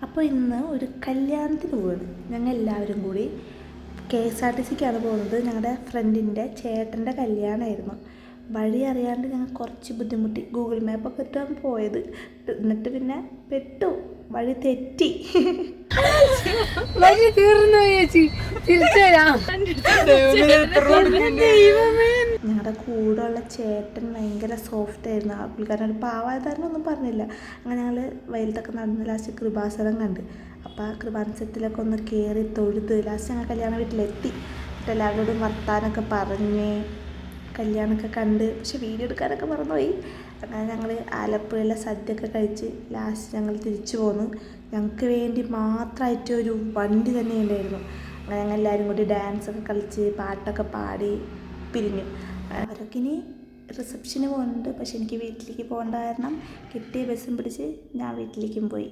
അപ്പോൾ ഇന്ന് ഒരു കല്യാണത്തിന് പോവാണ്. ഞങ്ങൾ എല്ലാവരും കൂടി KSRTCക്കാണ് പോകുന്നത്. ഞങ്ങളുടെ ഫ്രണ്ടിൻ്റെ ചേട്ടൻ്റെ കല്യാണമായിരുന്നു. വഴി അറിയാണ്ട് ഞങ്ങൾ കുറച്ച് ബുദ്ധിമുട്ടി. ഗൂഗിൾ മാപ്പൊക്കെ ഇട്ടാണ് പോയത്. എന്നിട്ട് പിന്നെ പെട്ടു, വഴി തെറ്റി. വഴി തീർന്നു ചേച്ചി, ഞങ്ങളുടെ കൂടെയുള്ള ചേട്ടൻ ഭയങ്കര സോഫ്റ്റ് ആയിരുന്നു. ആ പുള്ളിക്കാരൻ ഒരു പാവായതാരണം ഒന്നും പറഞ്ഞില്ല. അങ്ങനെ ഞങ്ങൾ വയലത്തൊക്കെ നടന്ന് ലാസ്റ്റ് കൃപാസനം കണ്ട്. അപ്പോൾ ആ കൃപാസനത്തിലൊക്കെ ഒന്ന് കയറി തൊഴുത് ലാസ്റ്റ് ഞങ്ങൾ കല്യാണ വീട്ടിലെത്തി. എന്നിട്ട് എല്ലാവരോടും വർത്താനൊക്കെ പറഞ്ഞ് കല്യാണമൊക്കെ കണ്ട്. പക്ഷെ വീഡിയോ എടുക്കാനൊക്കെ മറന്നുപോയി. അങ്ങനെ ഞങ്ങൾ ആലപ്പുഴയിലെ സദ്യയൊക്കെ കഴിച്ച് ലാസ്റ്റ് ഞങ്ങൾ തിരിച്ചു പോന്നു. ഞങ്ങൾക്ക് വേണ്ടി മാത്രമായിട്ട് ഒരു വണ്ടി തന്നെ ഉണ്ടായിരുന്നു. അങ്ങനെ ഞങ്ങൾ എല്ലാവരും കൂടി ഡാൻസൊക്കെ കളിച്ച് പാട്ടൊക്കെ പാടി പിരിഞ്ഞു. അവരൊക്കെ ഇനി റിസപ്ഷന് പോകുന്നുണ്ട്. പക്ഷെ എനിക്ക് വീട്ടിലേക്ക് പോകേണ്ട കാരണം കിട്ടിയ ബസ്സും പിടിച്ച് ഞാൻ വീട്ടിലേക്കും പോയി.